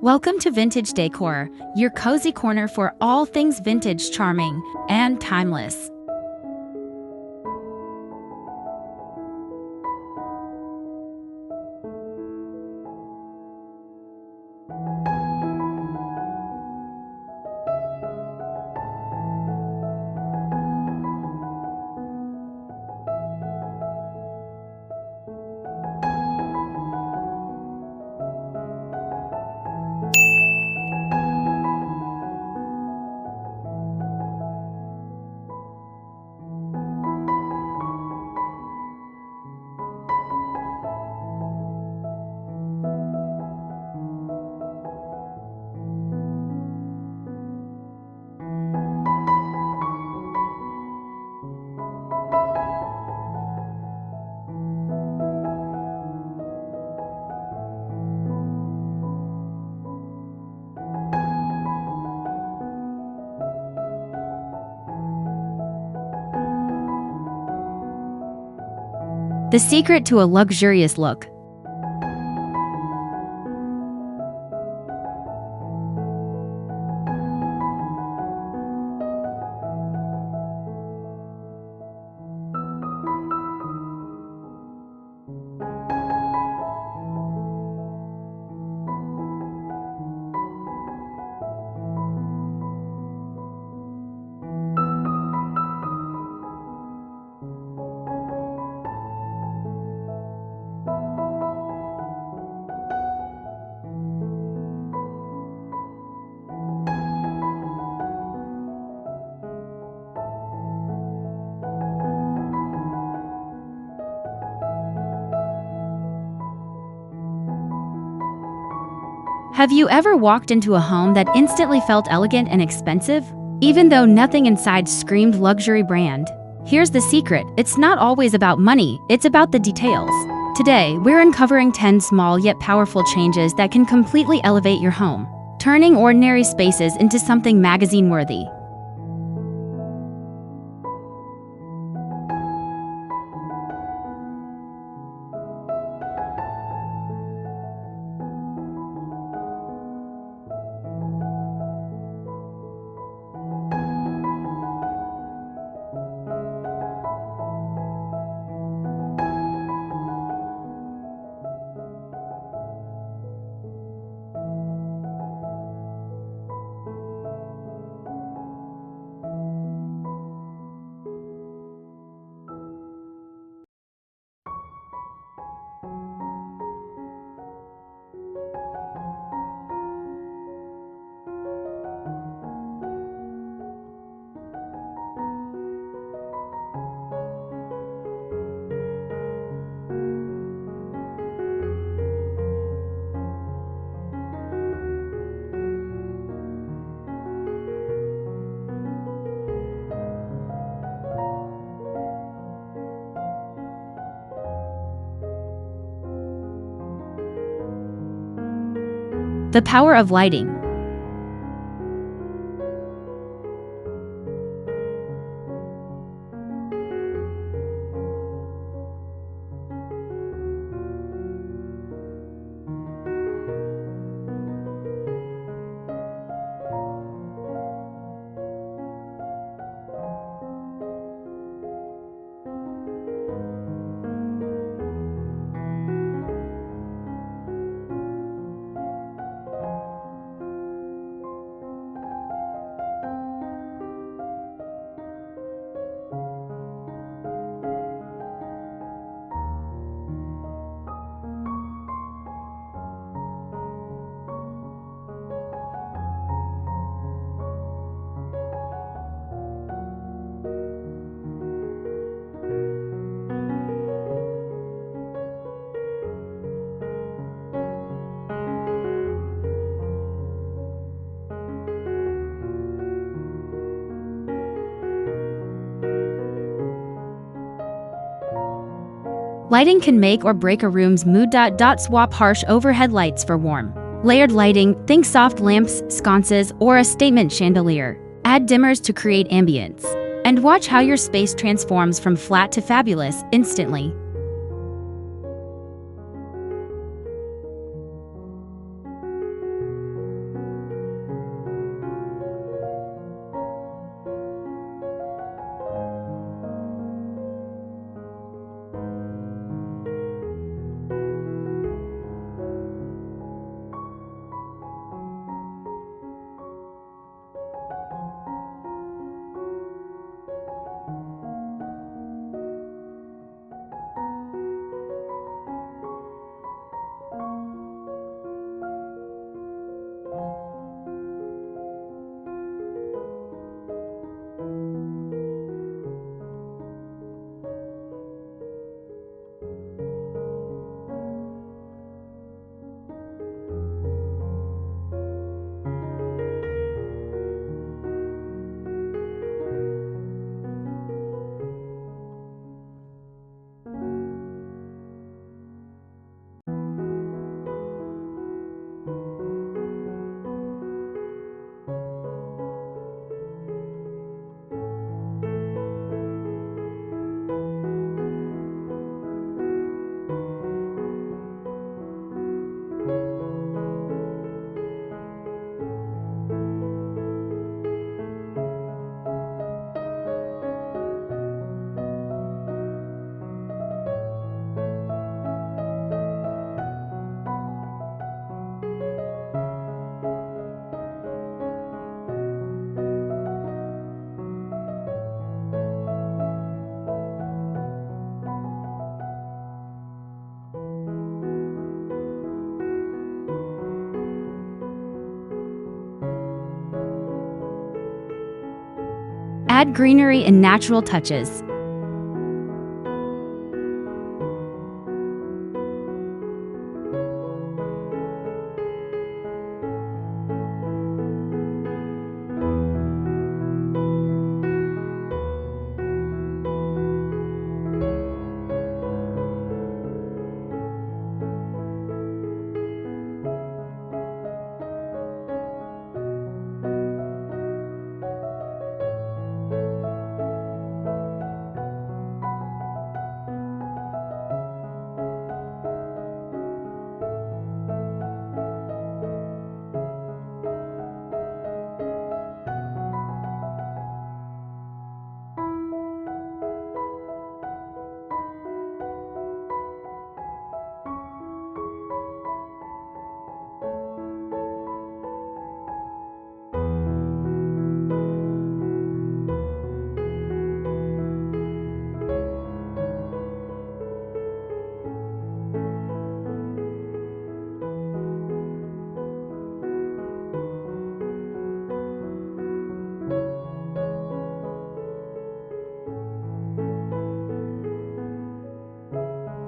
Welcome to Vintage Decor, your cozy corner for all things vintage, charming, and timeless. The secret to a luxurious look. Have you ever walked into a home that instantly felt elegant and expensive, even though nothing inside screamed luxury brand? Here's the secret: it's not always about money, it's about the details. Today, we're uncovering 10 small yet powerful changes that can completely elevate your home, turning ordinary spaces into something magazine-worthy. The power of lighting. Lighting can make or break a room's mood. Swap harsh overhead lights for warm, layered lighting. Think soft lamps, sconces, or a statement chandelier. Add dimmers to create ambience. And watch how your space transforms from flat to fabulous instantly. Add greenery and natural touches.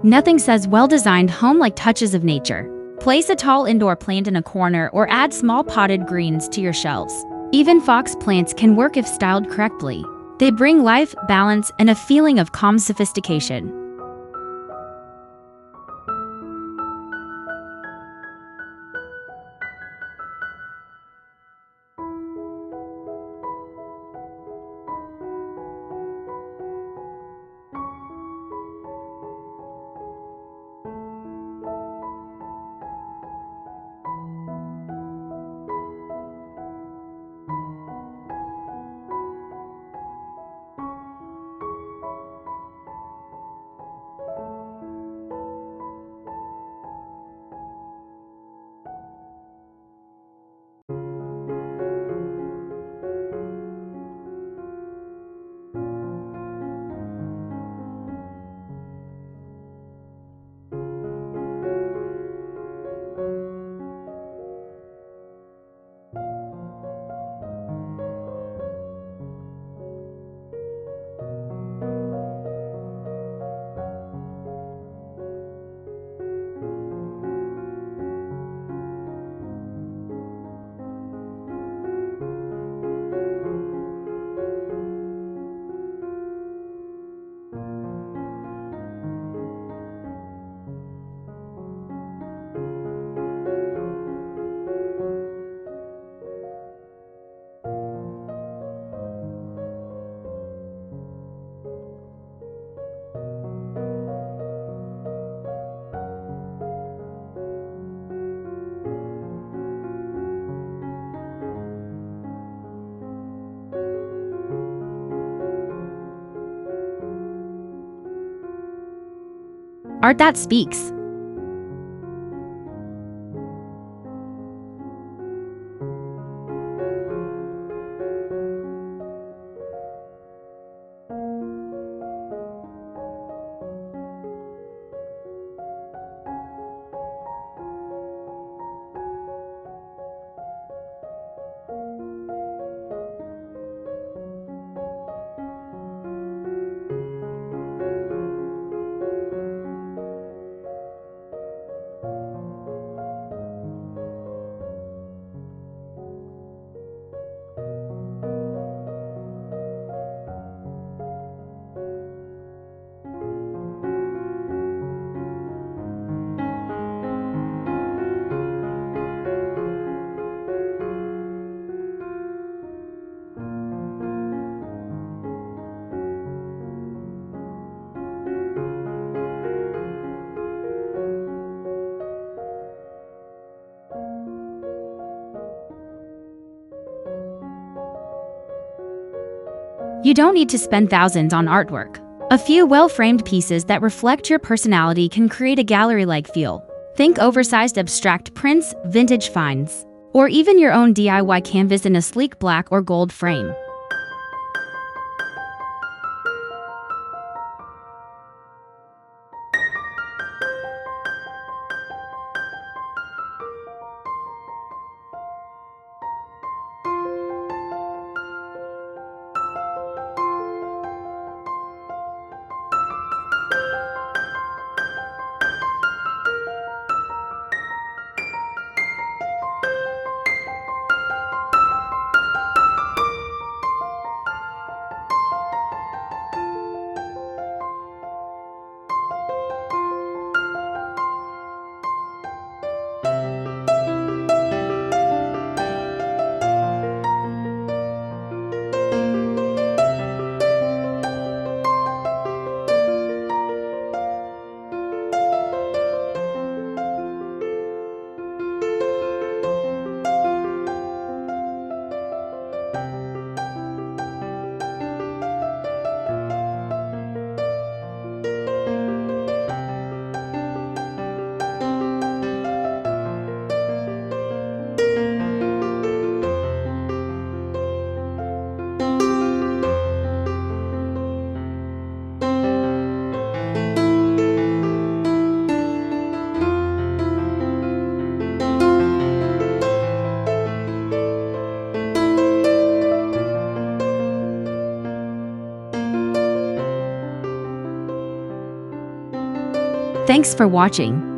Nothing says well-designed home like touches of nature. Place a tall indoor plant in a corner or add small potted greens to your shelves. Even fox plants can work if styled correctly. They bring life, balance, and a feeling of calm sophistication. Art that speaks. You don't need to spend thousands on artwork. A few well-framed pieces that reflect your personality can create a gallery-like feel. Think oversized abstract prints, vintage finds, or even your own DIY canvas in a sleek black or gold frame. Thanks for watching.